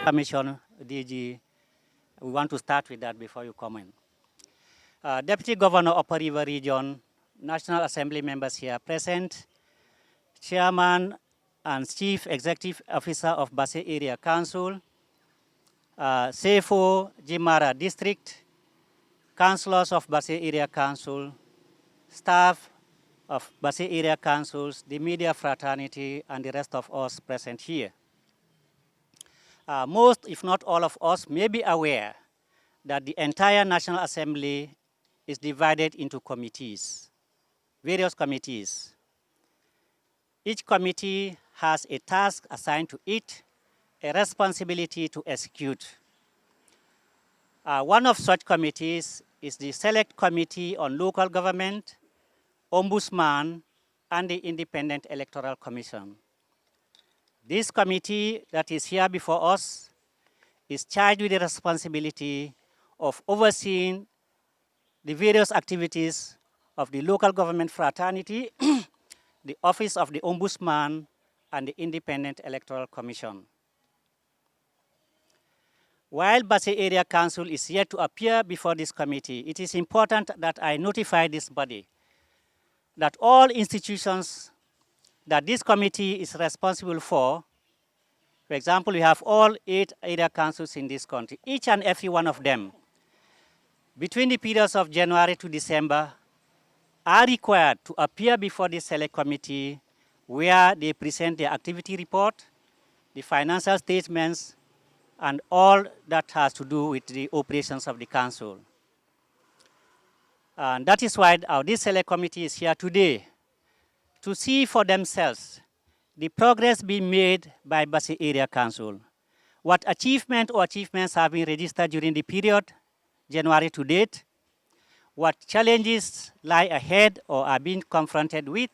Commission, DG, we want to start with that before you comment. Deputy Governor of Upper River Region, National Assembly members here present, Chairman and Chief Executive Officer of Basse Area Council, Sefo Jimara District, councillors of Basse Area Council, staff of Basse Area Councils, the media fraternity, and the rest of us present here. Most, if not all of us, may be aware that the entire National Assembly is divided into committees, various committees. Each committee has a task assigned to it, a responsibility to execute. One of such committees is the Select Committee on Local Government, Ombudsman, and the Independent Electoral Commission. This committee that is here before us is charged with the responsibility of overseeing the various activities of the local government fraternity, the Office of the Ombudsman, and the Independent Electoral Commission. While Basse Area Council is yet to appear before this committee, it is important that I notify this body that all institutions that this committee is responsible for example, we have all 8 area councils in this country, each and every one of them, between the periods of January to December, are required to appear before the Select Committee where they present their activity report, the financial statements, and all that has to do with the operations of the council. And that is why this Select Committee is here today, to see for themselves the progress being made by Basse Area Council. What achievements have been registered during the period, January to date, what challenges lie ahead or are being confronted with,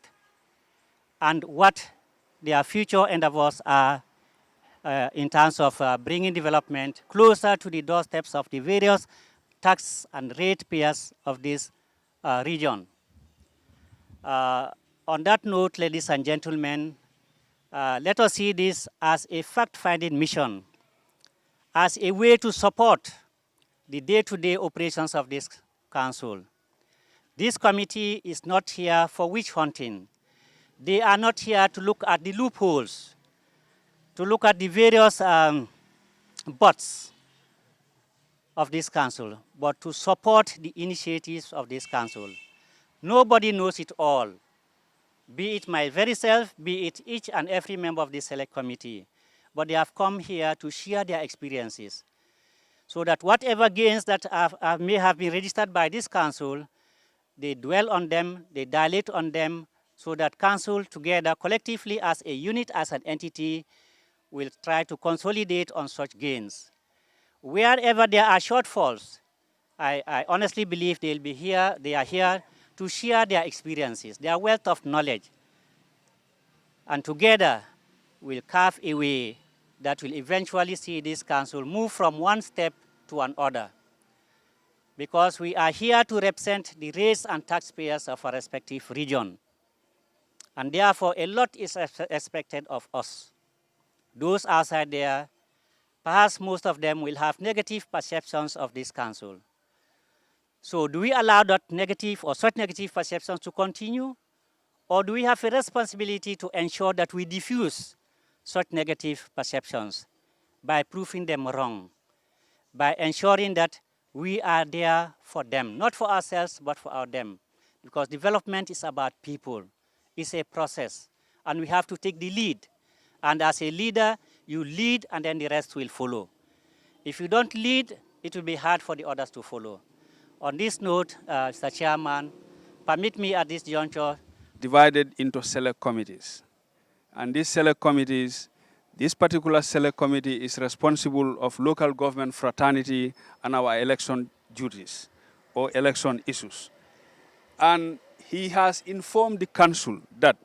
and what their future endeavors are in terms of bringing development closer to the doorsteps of the various tax and rate payers of this region. On that note, ladies and gentlemen, let us see this as a fact-finding mission, as a way to support the day-to-day operations of this council. This committee is not here for witch hunting. They are not here to look at the loopholes, to look at the various buts of this council, but to support the initiatives of this council. Nobody knows it all, be it my very self, be it each and every member of the Select Committee. But they have come here to share their experiences, so that whatever gains that may have been registered by this council, they dwell on them, they dilate on them, so that council together, collectively as a unit, as an entity, will try to consolidate on such gains. Wherever there are shortfalls, I honestly believe they'll be here, they are here to share their experiences, their wealth of knowledge. And together, we'll carve a way that will eventually see this council move from one step to another. Because we are here to represent the rates and taxpayers of our respective region. And therefore, a lot is expected of us. Those outside there, perhaps most of them will have negative perceptions of this council. So do we allow that negative or such negative perceptions to continue? Or do we have a responsibility to ensure that we diffuse such negative perceptions by proving them wrong, by ensuring that we are there for them, not for ourselves, but for them. Because development is about people. It's a process, and we have to take the lead. And as a leader, you lead, and then the rest will follow. If you don't lead, it will be hard for the others to follow. On this note, Mr. Chairman, permit me at this juncture. Divided into select committees. And these select committees, this particular select committee is responsible of local government fraternity and our election duties or election issues. And he has informed the council that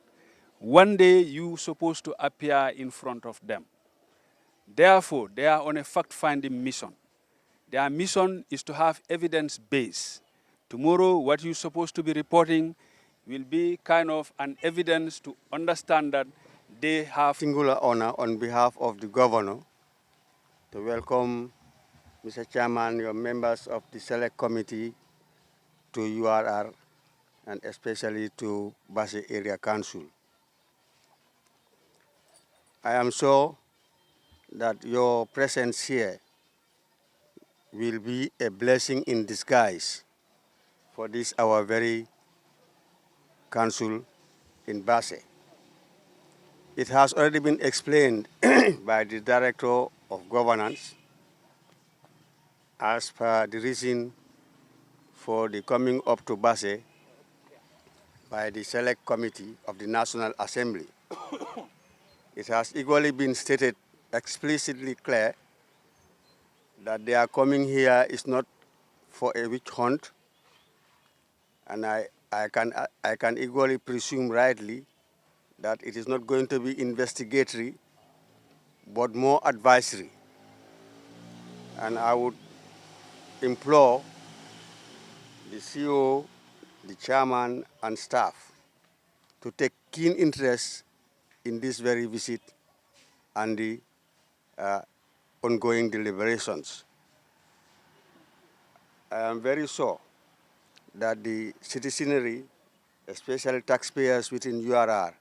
one day you're supposed to appear in front of them. Therefore, they are on a fact-finding mission. Their mission is to have evidence base. Tomorrow, what you're supposed to be reporting will be kind of an evidence to understand that they have Singular honor on behalf of the governor to welcome Mr. Chairman, your members of the Select Committee to URR and especially to Basse Area Council. I am sure that your presence here will be a blessing in disguise for this our very council in Basse. It has already been explained by the Director of Governance as per the reason for the coming up to Basse by the Select Committee of the National Assembly. It has equally been stated explicitly clear that they are coming here is not for a witch hunt, and I can equally presume rightly that it is not going to be investigatory, but more advisory. And I would implore the CEO, the chairman, and staff to take keen interest in this very visit and the ongoing deliberations. I am very sure that the citizenry, especially taxpayers within URR,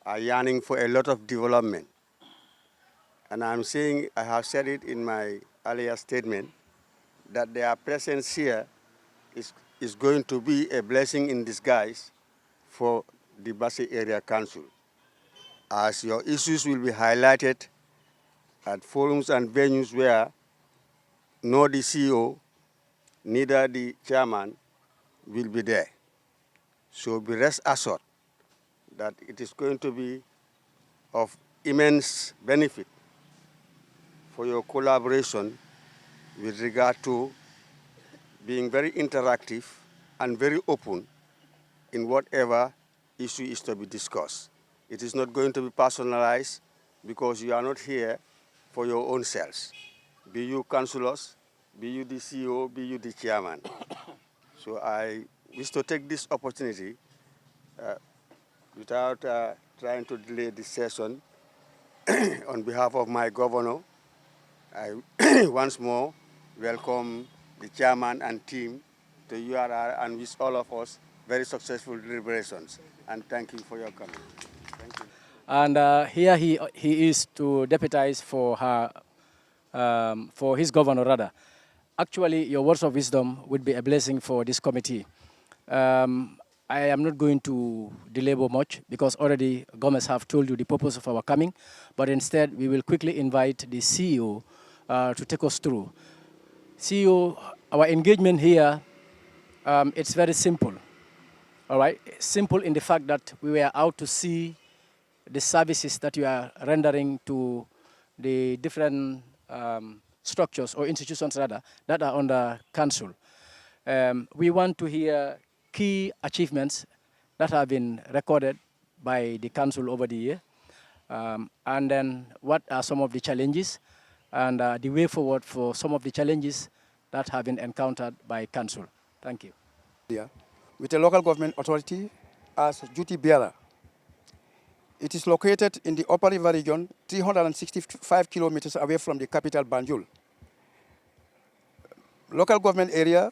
are yearning for a lot of development. And I'm saying, I have said it in my earlier statement, that their presence here is going to be a blessing in disguise for the Basse Area Council, as your issues will be highlighted at forums and venues where nor the CEO, neither the chairman will be there. So be rest assured that it is going to be of immense benefit for your collaboration with regard to being very interactive and very open in whatever issue is to be discussed. It is not going to be personalized because you are not here for your own selves. Be you councillors, be you the CEO, be you the chairman. So I wish to take this opportunity without trying to delay this session on behalf of my governor. I once more welcome the chairman and team to URR and wish all of us very successful deliberations. And thank you for your coming. Thank you. And here he is to deputize for her, for his governor rather. Actually, your words of wisdom would be a blessing for this committee. I am not going to delabor much because already Gomez have told you the purpose of our coming, but instead we will quickly invite the CEO to take us through. CEO, our engagement here, it's very simple, all right? Simple in the fact that we were out to see the services that you are rendering to the different structures or institutions rather that are under council. We want to hear key achievements that have been recorded by the council over the year, and then what are some of the challenges and the way forward for some of the challenges that have been encountered by council. Thank you. Yeah, with a local government authority as duty bearer. It is located in the Upper River region, 365 kilometers away from the capital, Banjul. Local government area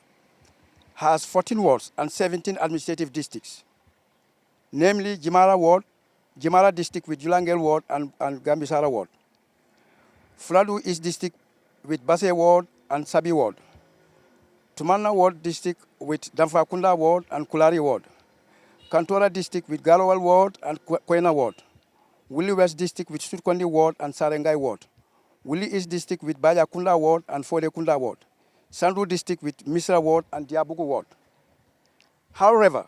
has 14 wards and 17 administrative districts, namely Jimara ward, Jimara district with Julangel ward and Gambisara ward. Fuladu East district with Basse ward and Sabi ward. Tumalna ward district with Damfakunda ward and Kulari ward. Kantora district with Galowal ward and Kwena ward. Wuli West district with Sutkondi ward and Sarengai ward. Wuli East district with Bayakunda ward and Fodekunda ward. Sandu district with Misra ward and Diabugu ward. However,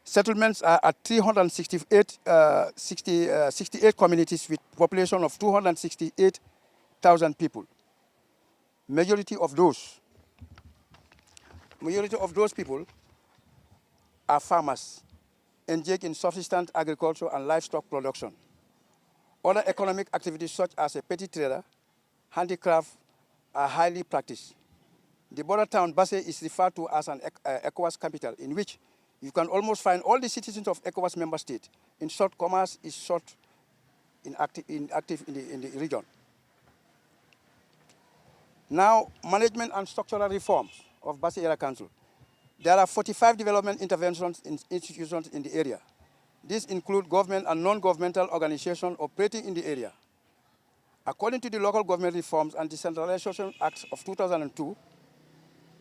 settlements are at 368 communities with population of 268,000 people. Majority of those majority of those people are farmers engaged in subsistence agriculture and livestock production. Other economic activities such as a petty trader, handicraft are highly practiced. The border town Basse is referred to as an ECOWAS capital, in which you can almost find all the citizens of ECOWAS member states. In short, commerce is active in the region. Now, management and structural reforms of Basse Area Council. There are 45 development interventions in institutions in the area. These include government and non-governmental organizations operating in the area. According to the Local Government Reforms and Decentralization Act of 2002,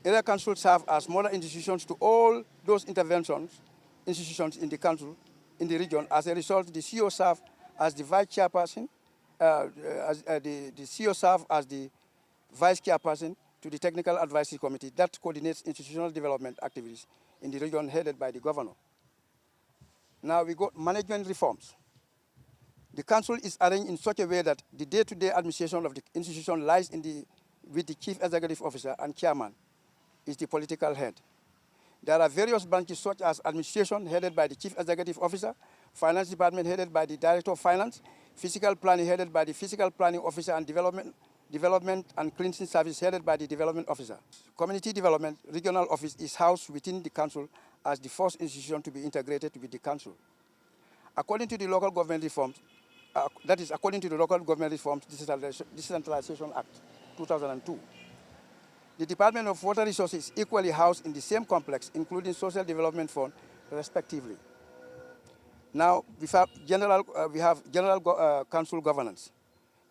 Area Council serve as model institutions to all those institutions in the council, in the region. As a result, the CEO serve as the vice chairperson, the CEO serve as the vice chairperson to the Technical Advisory Committee that coordinates institutional development activities in the region headed by the governor. Now we got management reforms. The council is arranged in such a way that the day-to-day administration of the institution lies with the chief executive officer and chairman is the political head. There are various branches such as administration headed by the chief executive officer, finance department headed by the director of finance, physical planning headed by the physical planning officer, and development and cleansing service headed by the development officer. Community development regional office is housed within the council as the first institution to be integrated with the council. According to the local government reforms, that is according to the Local Government Reforms Decentralization Act 2002. The Department of Water Resources is equally housed in the same complex, including Social Development Fund, respectively. Now, we have general council governance.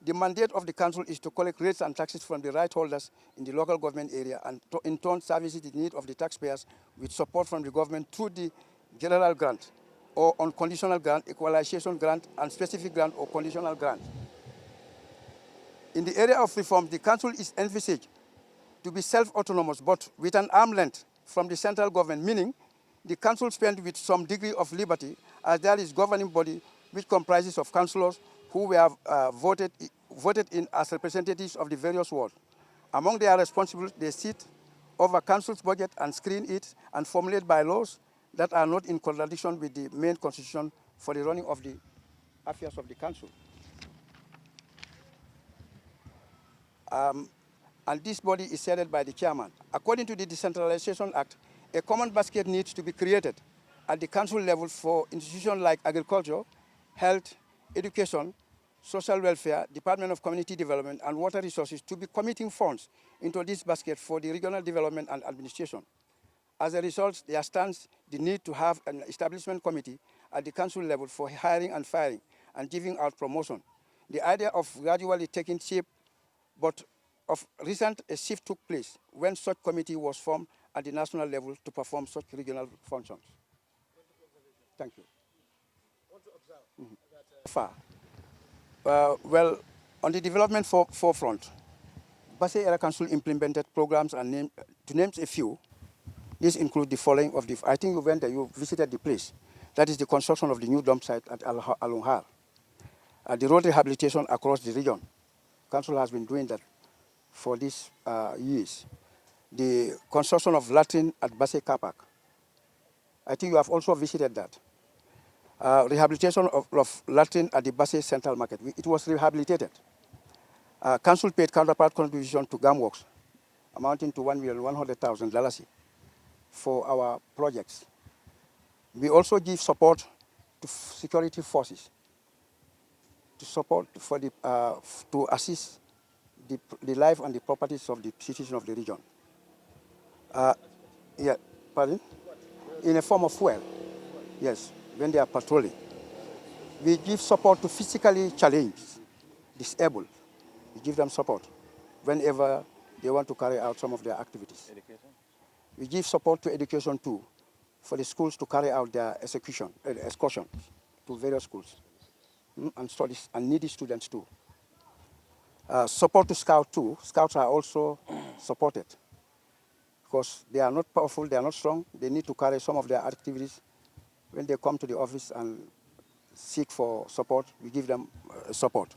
The mandate of the council is to collect rates and taxes from the right holders in the local government area and in turn services the need of the taxpayers with support from the government through the general grant or unconditional grant, equalization grant, and specific grant or conditional grant. In the area of reform, the council is envisaged to be self-autonomous but with an arm's length from the central government, meaning the council spends with some degree of liberty as there is governing body which comprises of councillors who were voted in as representatives of the various wards. Among their responsibilities, they sit over council's budget and screen it and formulate bylaws that are not in contradiction with the main constitution for the running of the affairs of the council. And this body is headed by the chairman. According to the Decentralization Act, a common basket needs to be created at the council level for institutions like agriculture, health, education, social welfare, Department of Community Development, and water resources to be committing funds into this basket for the regional development and administration. As a result, there stands the need to have an establishment committee at the council level for hiring and firing and giving out promotion. The idea of gradually taking shape, but of recent a shift took place when such committee was formed at the national level to perform such regional functions. Thank you. Far. Well, on the development forefront, Basse Area Council implemented programs and to name a few. These include the following of the, I think you went there, you visited the place. That is the construction of the new dump site at Alunghar. The road rehabilitation across the region. Council has been doing that for these years. The construction of latrine at Basse Car Park. I think you have also visited that. Rehabilitation of latrine at the Basse Central Market. It was rehabilitated. Council paid counterpart contribution to GAMWorks, amounting to $1,100,000 for our projects. We also give support to security forces to support for the to assist the life and the properties of the citizens of the region. Yeah, pardon? In a form of fuel. Yes, when they are patrolling. We give support to physically challenged, disabled. We give them support whenever they want to carry out some of their activities. Education? We give support to education too, for the schools to carry out their excursions to various schools and studies and needy students too. Support to Scouts too. Scouts are also supported because they are not powerful, they are not strong. They need to carry some of their activities. When they come to the office and seek for support, we give them support.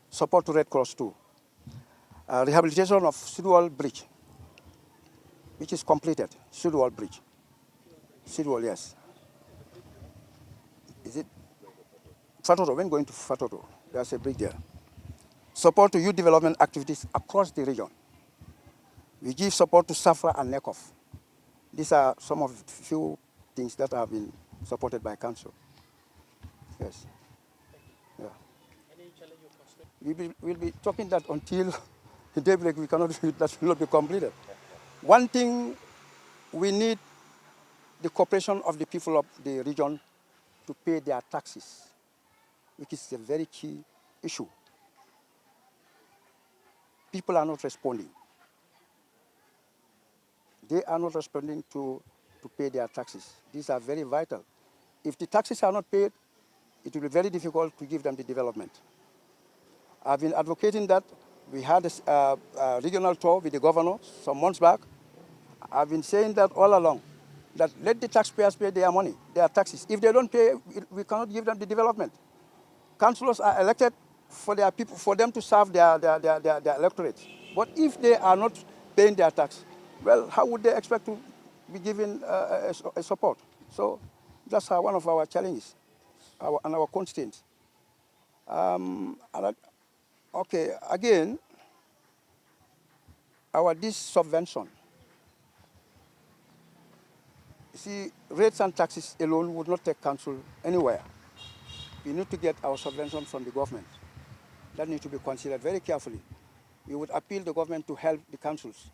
Support to Red Cross too. Rehabilitation of Sidwell Bridge. which is completed, Sudwall Bridge. Sudwall, yes. Is it Fatoto? When going to Fatoto, there's a bridge there. Support to youth development activities across the region. We give support to Safra and Nekov. These are some of the few things that have been supported by council. Yes. Yeah. We'll be talking that until the daybreak. We cannot. That will not be completed. One thing, we need the cooperation of the people of the region to pay their taxes, which is a very key issue. People are not responding. They are not responding to pay their taxes. These are very vital. If the taxes are not paid, it will be very difficult to give them the development. I've been advocating that. We had a regional tour with the governor some months back. I've been saying that all along, that let the taxpayers pay their money, their taxes. If they don't pay, we cannot give them the development. Councillors are elected for their people, for them to serve their electorate. But if they are not paying their tax, well, how would they expect to be given a support? So that's one of our challenges, and our constraints. Okay, again, this subvention. See, rates and taxes alone would not take council anywhere. We need to get our subvention from the government. That needs to be considered very carefully. We would appeal the government to help the councils.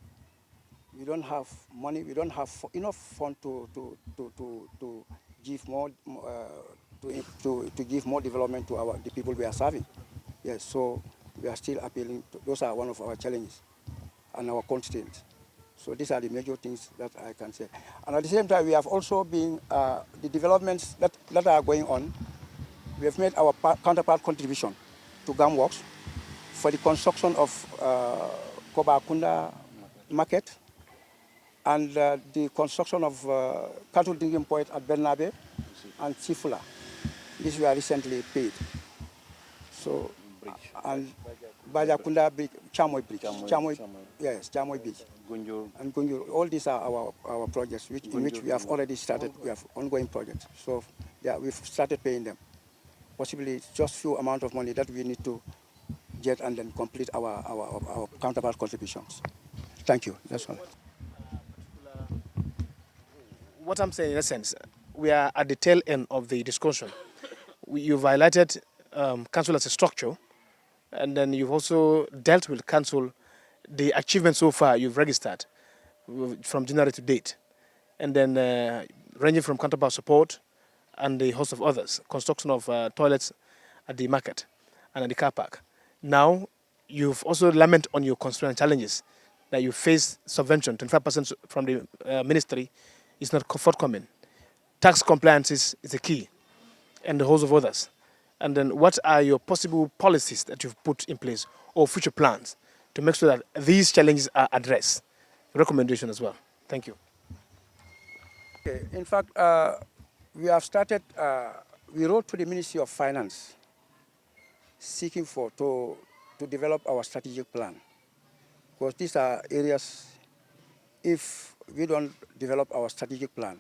We don't have money. We don't have enough fund to give more to give more development to the people we are serving. Yes, so we are still appealing. Those are one of our challenges and our constraints. So these are the major things that I can say. And at the same time, we have also been the developments that are going on. We have made our counterpart contribution to GAM Works for the construction of Kobakunda Market and the construction of cattle drinking point at Bernabe and Chifula. These were recently paid. So, and Bajakunda Bridge, Chamoy Bridge. Yes, Chamoy Bridge. Gunjur. And Gunjur. All these are our projects in which we have already started. We have ongoing projects. So, yeah, we've started paying them. Possibly just few amount of money that we need to get and then complete our counterpart contributions. Thank you. That's all. What I'm saying in essence, we are at the tail end of the discussion. You've highlighted council as a structure, and then you've also dealt with council, the achievements so far you've registered from January to date, and then ranging from counterpart support and a host of others, construction of toilets at the market and at the car park. Now, you've also lamented on your constraints and challenges that you face subvention, 25% from the ministry is not forthcoming. Tax compliance is a key, and a host of others. And then what are your possible policies that you've put in place or future plans to make sure that these challenges are addressed? Recommendation as well. Thank you. Okay. In fact, we have started, we wrote to the Ministry of Finance seeking to develop our strategic plan. Because these are areas, if we don't develop our strategic plan,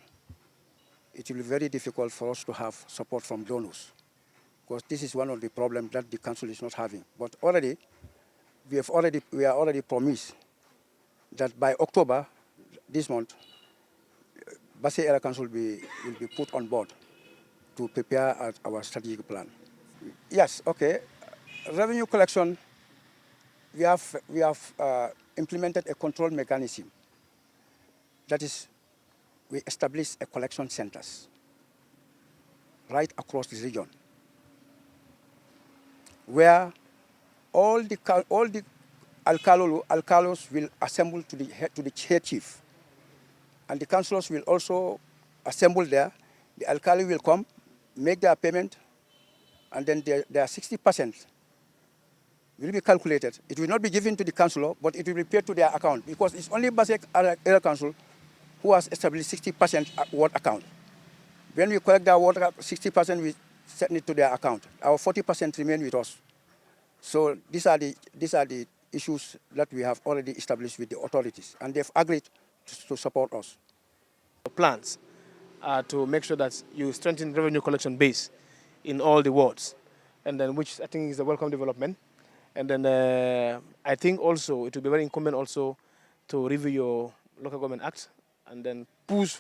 it will be very difficult for us to have support from donors. Because this is one of the problems that the council is not having. But already, we are already promised that by October this month, Basse Area Council will be put on board to prepare our strategic plan. Yes, okay. Revenue collection, we have implemented a control mechanism. That is, we established a collection centers right across the region, where all the alcalos will assemble to the head chief, and the councillors will also assemble there. The alcali will come, make their payment, and then their 60% will be calculated. It will not be given to the councillor, but it will be paid to their account, because it's only Basse Area Council who has established 60% ward account. When we collect their ward 60%, we send it to their account. Our 40% remain with us. So these are the issues that we have already established with the authorities, and they've agreed to support us. Plans to make sure that you strengthen revenue collection base in all the wards, and then which I think is a welcome development. And then I think also it will be very incumbent also to review your local government act and then push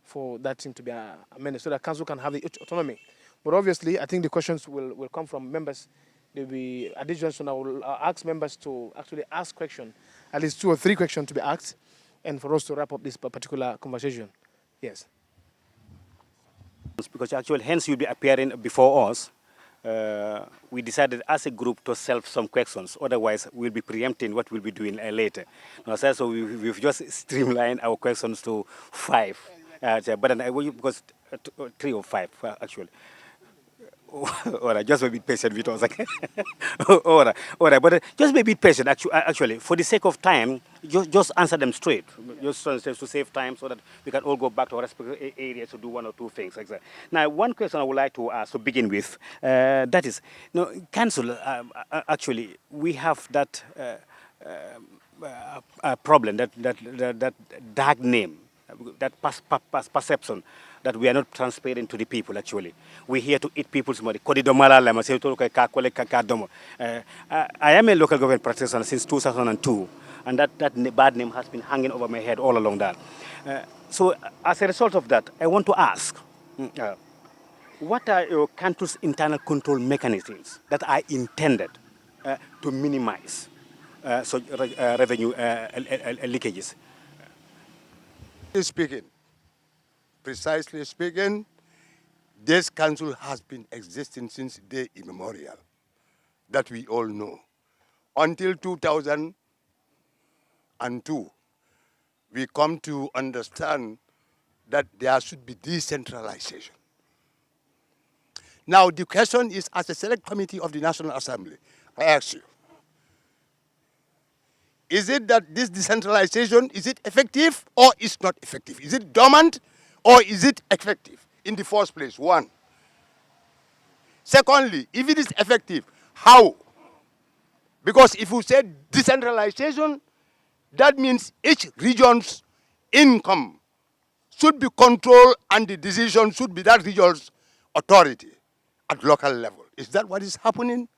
for that thing to be amended so that council can have the autonomy. But obviously, I think the questions will come from members. There will be additions, so I will ask members to actually ask questions, at least 2 or 3 questions to be asked, and for us to wrap up this particular conversation. Yes. Because actually, hence you'll be appearing before us. We decided as a group to solve some questions. Otherwise, we'll be preempting what we'll be doing later. So we've just streamlined our questions to 5. But then, because 3 or 5, actually. All right, just be patient with us. All right, but just be patient. Actually, for the sake of time, just answer them straight. Just to save time, so that we can all go back to our respective areas to do 1 or 2 things. Exactly. Now, one question I would like to ask to begin with, that is, council. Actually, we have that problem, that dark name, that perception that we are not transparent to the people. Actually, we're here to eat people's money. I am a local government practitioner since 2002, and that bad name has been hanging over my head all along that. So as a result of that, I want to ask, what are your country's internal control mechanisms that are intended to minimize revenue leakages? Precisely speaking, this council has been existing since day immemorial, that we all know. Until 2002, we come to understand that there should be decentralization. Now, the question is, as a select committee of the National Assembly, I ask you, is it that this decentralization, is it effective or is not effective? Is it dormant or is it effective in the first place? 1. Secondly, if it is effective, how? Because if you say decentralization, that means each region's income should be controlled and the decision should be that region's authority at local level. Is that what is happening?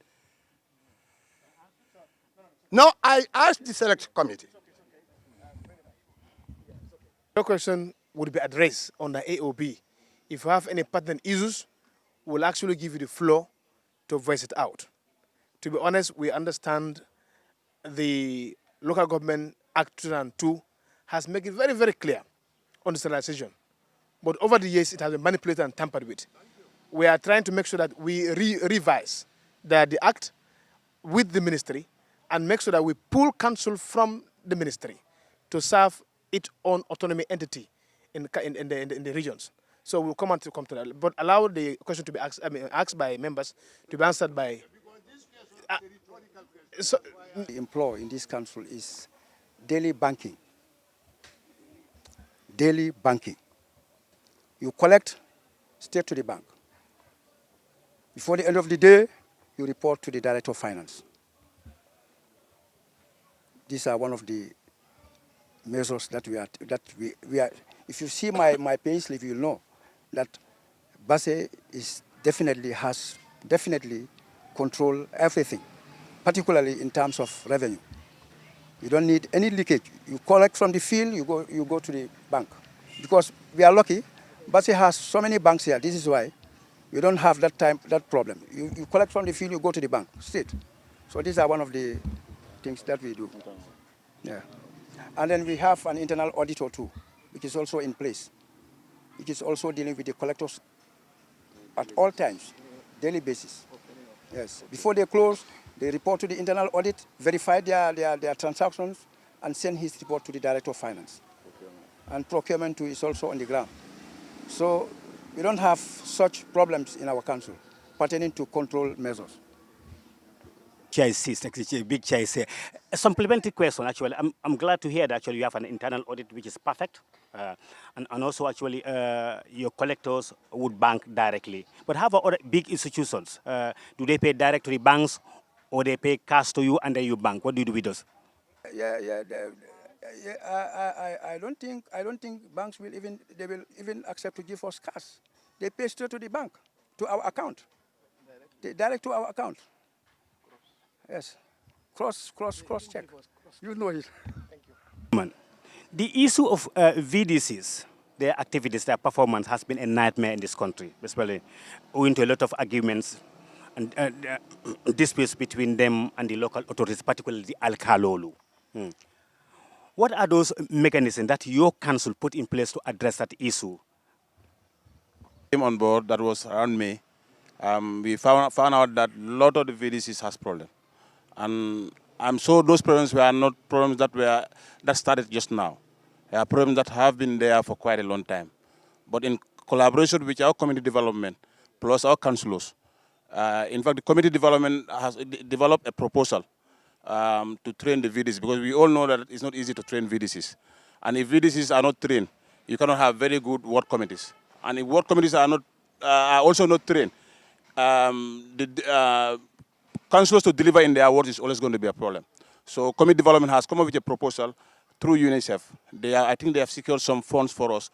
Now, I asked the select committee. Your question would be addressed on the AOB. If you have any patent issues, we'll actually give you the floor to voice it out. To be honest, we understand the Local Government Act 2002 has made it very, very clear on decentralization. But over the years, it has been manipulated and tampered with. We are trying to make sure that we revise the act with the ministry and make sure that we pull council from the ministry to serve its own autonomy entity in the regions. So we'll come to that. But allow the question to be asked by members to be answered by... The employ in this council is daily banking. Daily banking. You collect, straight to the bank. Before the end of the day, you report to the Director of Finance. These are one of the measures that we are. If you see my payslip, you'll know that Basse has definitely control everything, particularly in terms of revenue. You don't need any leakage. You collect from the field, you go to the bank. Because we are lucky, Basse has so many banks here. This is why we don't have that problem. You collect from the field, you go to the bank, straight. So these are one of the things that we do. Yeah. And then we have an internal auditor too, which is also in place. It is also dealing with the collectors at all times, daily basis. Yes. Before they close, they report to the internal audit, verify their transactions, and send his report to the Director of Finance. And procurement too is also on the ground. So we don't have such problems in our council pertaining to control measures. Big choice here. A supplementary question, actually. I'm glad to hear that actually you have an internal audit which is perfect. And also actually your collectors would bank directly. But how about other big institutions? Do they pay direct to the banks or they pay cash to you and then you bank? What do you do with those? Yeah. I don't think banks will even accept to give us cash. They pay straight to the bank, to our account, direct to our account. Yes, cross check. You know it. The issue of VDCs, their activities, their performance has been a nightmare in this country, especially owing to a lot of arguments and disputes between them and the local authorities, particularly the Alkalolu. What are those mechanisms that your council put in place to address that issue? Came on board, that was around May. We found out that a lot of the VDCs has problems. And I'm sure those problems were not problems that started just now. They are problems that have been there for quite a long time. But in collaboration with our community development, plus our councillors, in fact, the community development has developed a proposal to train the VDCs, because we all know that it's not easy to train VDCs. And if VDCs are not trained, you cannot have very good ward committees. And if ward committees are also not trained, councillors to deliver in their wards is always going to be a problem. So community development has come up with a proposal through UNICEF. I think they have secured some funds for us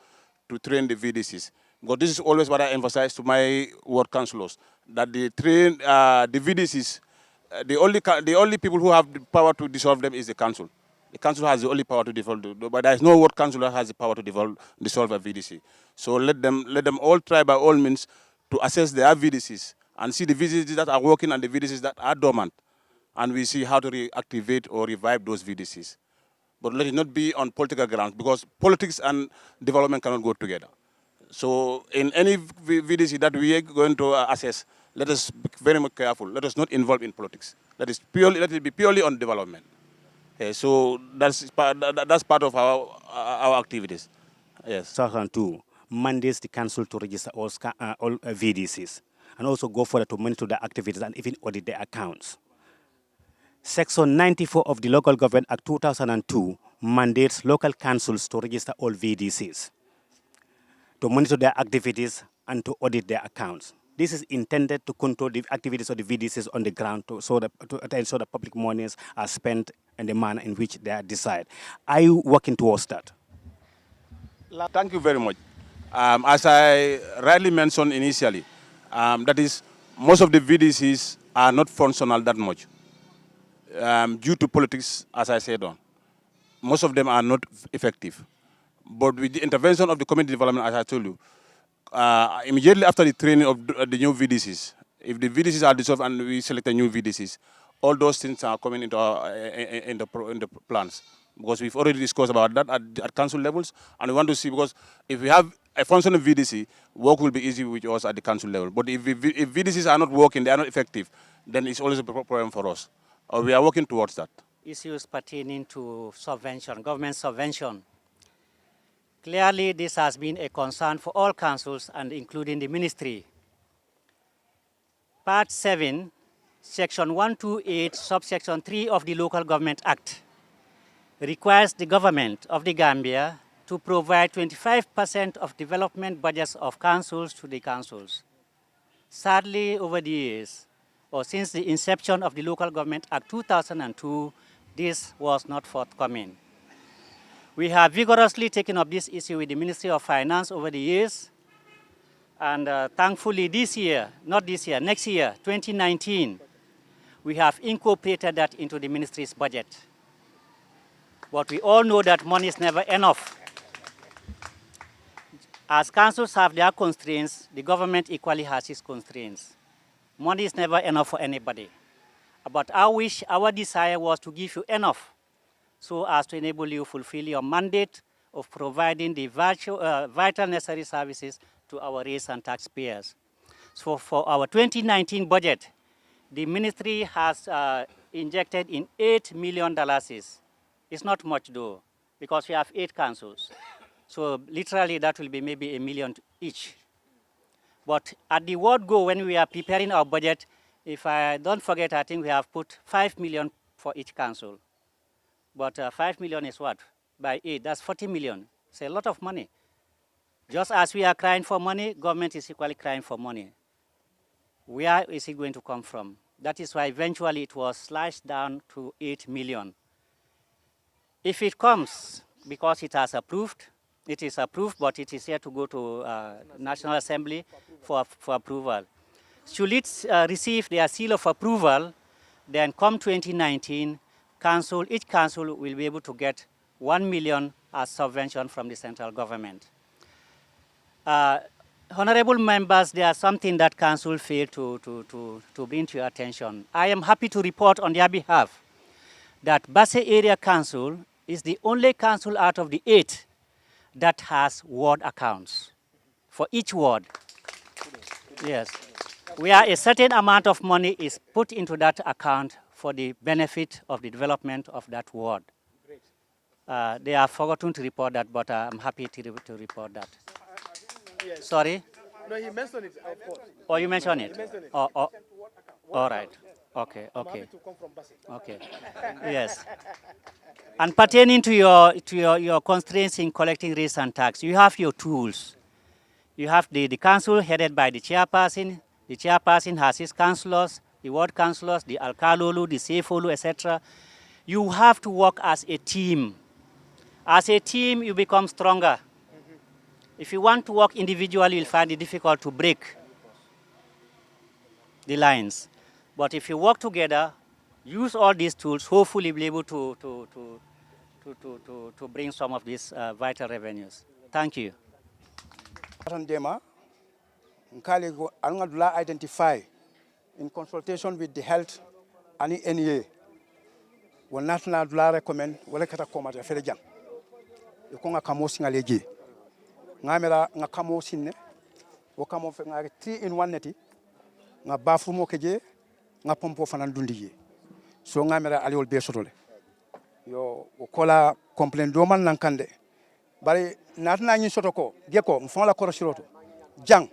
to train the VDCs. But this is always what I emphasize to my ward councillors, that the VDCs, the only people who have the power to dissolve them is the council. The council has the only power to dissolve, but there is no ward council that has the power to dissolve a VDC. So let them all try by all means to assess their VDCs and see the VDCs that are working and the VDCs that are dormant, and we see how to reactivate or revive those VDCs. But let it not be on political grounds, because politics and development cannot go together. So in any VDC that we are going to assess, let us be very much careful. Let us not involve in politics. Let it be purely on development. So that's part of our activities. Yes. Section 2 mandates the council to register all VDCs and also go further to monitor their activities and even audit their accounts. Section 94 of the Local Government Act 2002 mandates local councils to register all VDCs, to monitor their activities and to audit their accounts. This is intended to control the activities of the VDCs on the ground to ensure that public monies are spent in the manner in which they are decided. Are you working towards that? Thank you very much. As I rightly mentioned initially, that is, most of the VDCs are not functional that much due to politics, as I said on. Most of them are not effective. But with the intervention of the community development, as I told you, immediately after the training of the new VDCs, if the VDCs are dissolved and we select the new VDCs, all those things are coming into in the plans. Because we've already discussed about that at council levels, and we want to see, because if we have a functional VDC, work will be easy with us at the council level. But if VDCs are not working, they are not effective, then it's always a problem for us. We are working towards that. Issues pertaining to subvention, government subvention. Clearly, this has been a concern for all councils and including the ministry. Part 7, Section 128, subsection 3 of the Local Government Act requires the government of the Gambia to provide 25% of development budgets of councils to the councils. Sadly, over the years, or since the inception of the Local Government Act 2002, this was not forthcoming. We have vigorously taken up this issue with the Ministry of Finance over the years, and thankfully this year, not this year, next year, 2019, we have incorporated that into the ministry's budget. But we all know that money is never enough. As councils have their constraints, the government equally has its constraints. Money is never enough for anybody. But our desire was to give you enough so as to enable you fulfill your mandate of providing the vital necessary services to our race and taxpayers. So for our 2019 budget, the ministry has injected in $8 million. It's not much though, because we have 8 councils. So literally that will be maybe $1 million each. But at the word go, when we are preparing our budget, if I don't forget, I think we have put $5 million for each council. But $5 million is what? By 8, that's $40 million. It's a lot of money. Just as we are crying for money, government is equally crying for money. Where is it going to come from? That is why eventually it was slashed down to $8 million. If it comes, because it has approved, it is approved, but it is yet to go to National Assembly for approval. Should it receive their seal of approval, then come 2019, each council will be able to get 1 million as subvention from the central government. Honorable members, there is something that council failed to bring to your attention. I am happy to report on their behalf that Basse Area Council is the only council out of the 8 that has ward accounts for each ward. Yes, where a certain amount of money is put into that account for the benefit of the development of that ward. They have forgotten to report that, but I'm happy to report that. Yes. Sorry? No, he mentioned it, of course. Oh, you mentioned it? He mentioned it. Oh, all right. Okay, I'm okay. happy to come from Basse. Okay. Yes. And pertaining to your constraints in collecting rates and tax, you have your tools. You have the council headed by the chairperson. The chairperson has his councillors, the ward councillors, the alkalolu, the sefolu, etc. You have to work as a team. As a team, you become stronger. If you want to work individually, you'll find it difficult to break the lines. But if you work together, use all these tools, hopefully you'll be able to bring some of these vital revenues. Thank you. Identify in consultation with the health and NEA. Will not recommend wala kata koma ta fere jang. Ko nga kamo singaleji. Ngamera nga kamo sinne. Wo kamo fe nga 3 in 1 neti. Nga bafumo keje nga pompo fanan dundi. So ngamera aliol be sotole. Yo kola complain do man nankande. Bari natna nyi sotoko geko mfon la korosiroto. Jang.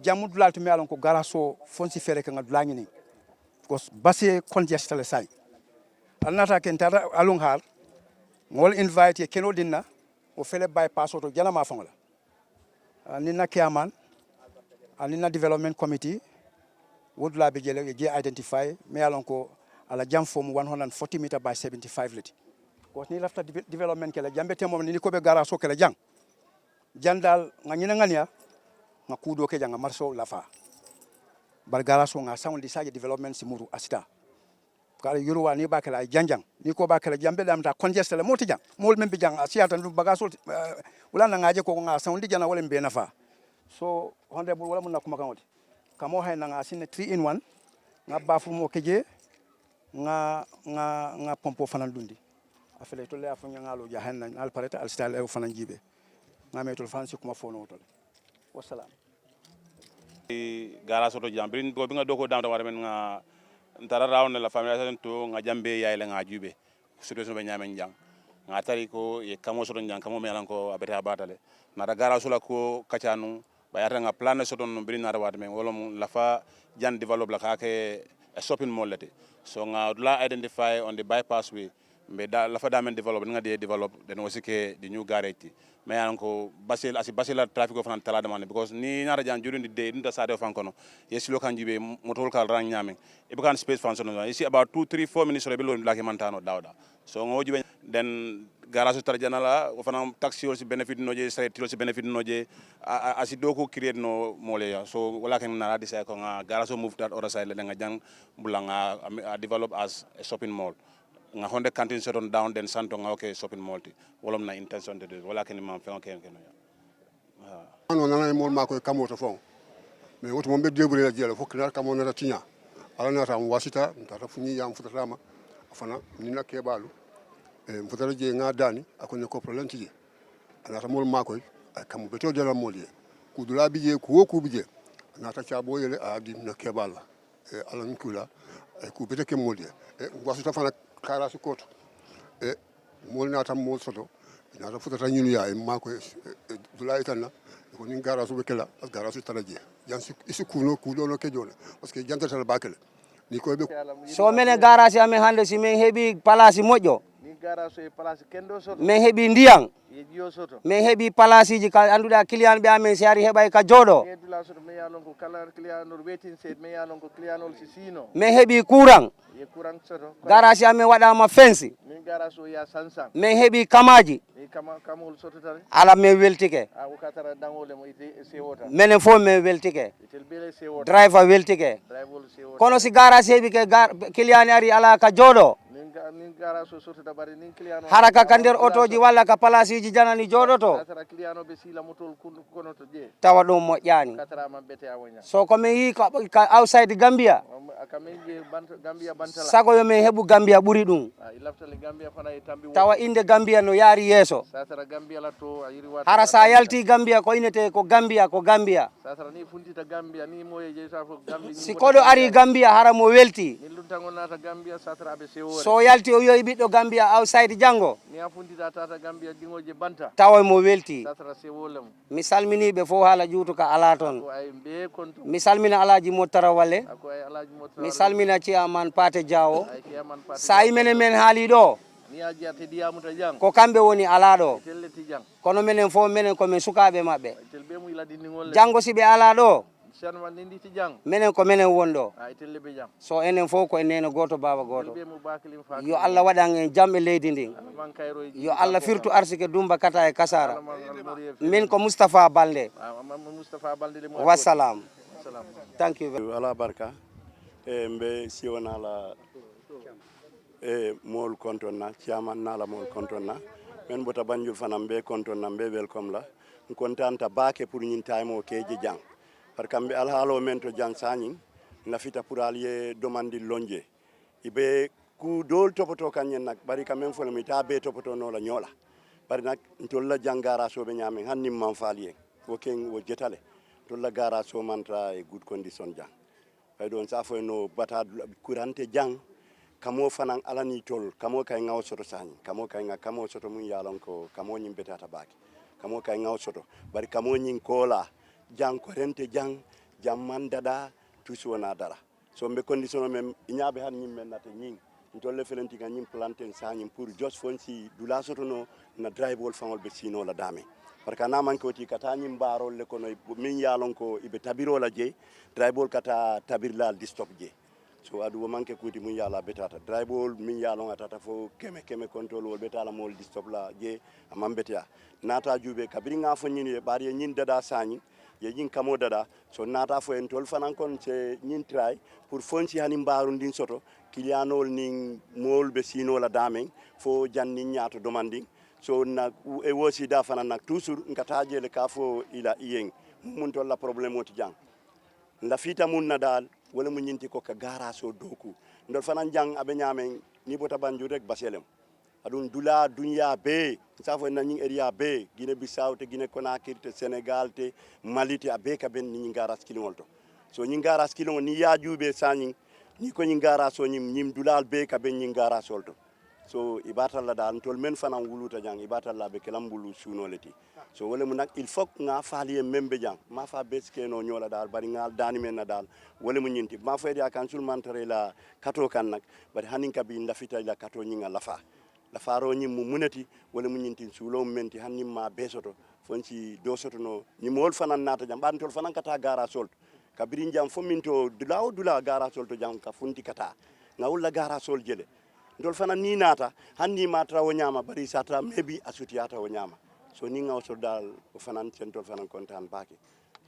Jamu dulal to me alon ko garaso fonsi fere ka nga dulangi ni. Because Basse congested sai. Alnata kentara alung har ngol invite keno dinna o fele bypass oto jana ma fangola nina kiaman nina development committee would la be jele je identify me alon ko ala jam form 140 meter by 75 lit ko ni lafta development kala jambe temo ni ko be garaso kala jang jandal nganyina ngania ngakudo ke janga marso lafa bar garaso nga sound di development simuru asita kala yuruwa ni bakala janjang ni ko bakala jambe dam ta congested moti jang mol membe jang asiata ndu bagaso wala ngaje ko nga sound jana wala mbe nafa so honorable wala mun nakuma kanoti kamo hay nga sinne 3 in 1 nga bafu mo keje nga pompo fanan dundi afele to le afu ngalo jahanna al pareta al style e fanan jibe nga metol fansi kuma fono to wassalam gara soto jambrin ko binga doko dam wara men nga ntara rawn la famille to nga jambe yayle nga jube situation be nyamen jang nga tari ko e kamo soto jang kamo melan ko abeta batale na da gara sula ko kacanu bayata nga plan soto no brin na rawat men wolom la fa jan develop la ka ke shopping mall lete so nga la identify on the bypass way be da la fa damen develop nga de develop den wasike the new garage mais yanko basel traffic of nan tala demande because ni nyara jan jurundi de nda sade of ankono yes lo kan jibe motol kal ran nyame e be kan space function no you see about 2 3 4 minutes be lo black mantano dawda so ngo jibe den garage tar janala o fana taxi aussi benefit noje straight aussi benefit noje asi doko create no mole ya so wala kan na radisa ko nga garage move that other side le nga jang bulanga develop as a shopping mall nga honde canteen shut down then santo nga okay shopping mall ti wolom na intention de wala ken man fe okay ken ya no nana mol mako kamo to fon mais woto mon be debule la jelo fokk na kamo na tinya ala na tam wasita ta funi yam futata ma fana ni na kebalu e futata je nga dani akone ko problem ti je ana ta mol mako kamo beto de la moli ku dula bije ku ku bije na ta cha boyele a di na kebala e ala nkula ku bete ke moli e wasita fana kara su koto e mol na tam mol soto na ta futata nyunu ya e mako dula itana ko ni gara su bekela gara su taraje yan isi kuno no ke jona parce que janta tal bakele ni ko be so mene gara si ame hande si men hebi palasi mojo ni gara so e place kendo so men hebi ndiyang yo soto min heɓi place ji ka anduɗa client ɓe amen si ari heɓay ka jooɗo e dula soto me yalon ko kala client nor wetin set me yalon ko client ol si sino min heɓi courant e courant soto garage amen waɗama fensi min garage o ya sansan min heɓi kamaji e kamol soto tare ala min weltike a ko katara dangole mo ite sewota minen fof min weltike itel bele sewota driver weltike driver sewota kono si garage heeɓi ke client ari ala ka jooɗo min garage o soto dabari nin client haraka ka nder otoji walla ka place ji janani jooɗoto katara client o be sila motol kono to je tawa ɗum moƴƴani katara man bete a wonya so komin yi ka outside Gambia akamin je Gambia bantala sago yo min heɓu Gambia ɓuuri ɗum ilaftale Gambia fana e tambi tawa inde Gambia no yaari yeeso satara Gambia la to a yiri wata hara sa yalti Gambia ko inete ko Gambia satara ni funtita Gambia ni moye je sa fo Gambia si koɗo ari Gambia hara mo welti ni luntango nata Gambia satara aɓe sewore so yalti o yoyi ɓiɗɗo Gambia outside janggo ni a funtita tata Gambia dingoje banta tawa mo welti satara sewolem mi salminiɓe fof haala juutu ka ala toon ko ay be kontu mi salmina alaji mottara walle ko ay alaji mottara mi salmina ciyaman Pate Diawo ay kiyaman Pate sa yimene men haali ɗo ni a jiyate diyamuta jang ko kamɓe woni ala ɗo telleti jang kono minen fof minen komin sukaɓe maɓɓe tel be mu ila dindigol janggo si ɓe ala ɗo sanma nindi ti jang minen ko minen won ɗo ay telle be jang so enen fof ko nene goto baba goto be mu bakilim fa yo Allah waɗan en jaam e leydi ndin man kayro yo Allah firtu arsike Dumba Kata e Kasara min ko Moustapha Balde Moustapha Balde le wassalam thank you ala barka e mbe siwonala e mool kontonna chairman nala mool kontonna men bota banjul fanam be kontonna be welcome la kontanta baake pour ñin time o keje jang par kambe alhaalo men to jang sañi nafita pour allier demande lonje ibe ku dol topoto kanyen nak bari kamen fo mi ta be topoto no la nyola bari nak tolla jangara so be nyame hannim man faaliye o ken o jetale tolla gara so mantra e good condition jang bay don sa fo no bata kurante jang kamo fanan alani tol kamo kay ngaw soto sañi kamo kay nga kamo soto mun yalon ko kamo nyim betata baake kamo kay ngaw soto bari kamo nyin kola jang ko rente jang jamman dada tusiwona dara so mbe condition men iñabe han nyim men nata nyin tolle felenti ga nyim planten sañi pour jos fonsi dula soto no na drive wol fangol be sino la dame parce que na man ko ti kata nyim barol le kono min yalon ko ibe tabiro la je drive wol kata tabirla di stop je so adu manke kuti mun yala betata dryball min yalon atata fo keme control wol betala mol di stop la je amam betia nata jube kabiri nga fo nyini bari nyin dada sañi ye nyin kamo dada so nata fo en tol fanan kon se nyin try pour fonci hani mbaru ndin soto kilianol ning mol be sino la damen fo janni nyaato demanding so na e wosi da fanan nak toujours ngataje le kafo ila iyeng mun tol la problème woti jang la fita mun nadal wala mu ñinti ko ka garage o doku ndol fanan jang abe ñamen ni bota banju rek baselem adun dula dunya be safo na ñing area be Guinée Bissau te Guinée Conakry te Sénégal te Mali te abe ka ben ni garage kilingol to so ñing garage kilingol ni yaajube sañi ni ko ñing garage so ñim dulal be ka ben ñing garage solto so ibatal la dal tol men fanan wuluta jang ibatal la be kelam bulu suno leti so wala mu nak il faut nga faali membe jang ma fa beske no nyola dal bari ngal dani men na dal wala mu nyinti ma fa dia kan sul mantare la kato kan nak bari hanin ka bi ndafita la kato nyinga lafa la faro nyim mu munati wala mu nyinti sulo menti hanim ma besoto fonci do soto no ni mol fanan nata jam ban tol fanan kata gara sol ka birin jam fo minto dula gara sol to jam ka funti kata ngawul la gara sol jele ndol fanan ni nata hanni ma trawo nyama bari sata maybe asutiyata o nyama so ni ngaw so dal o fanan centol fanan kontan baki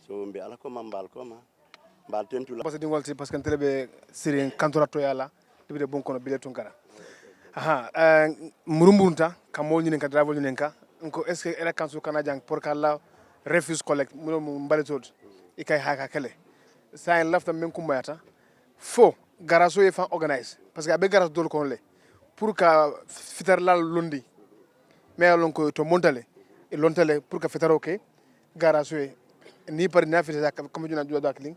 so mbe ala ko mambal ko ma mbal tentula parce que dingolti parce que telebe sirin kantora to yala debide bon kono bile tunkara aha murumburunta kamol nyinen ka driver nyinen ka ko est ce que era kansu kana jang pour kala refuse collect mu mbaletod ikay haka kele sa en lafta men kumbayata fo garaso e fan organize parce que abe garas dol kon le pour ka fitar la londi mais lon ko to montale e lontale pour que fetaro ke garaso e ni par na fita comme juna do dakling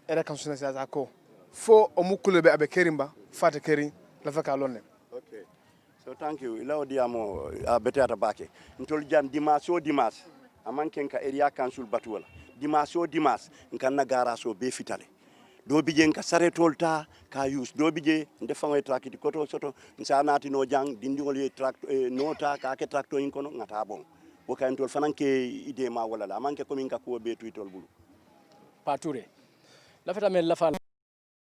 era kan sunna sa ko fo o mukule be abe kerimba fata keri la faka lonne okay so thank you ilaw diamo betata bake ntol jan dimanche amanken ka area council batuwala dimanche nkan na garaso be fitale do bije ka saretol ta ka use do bije ndefango trakiti koto soto nsanati no jang dindingol ye tractor nota ka ke tractor in kono ngata bon wo kayntol fanan ke idée ma wala la manke komin ka ko be tuitol bulu Pature. Lafeta men lafa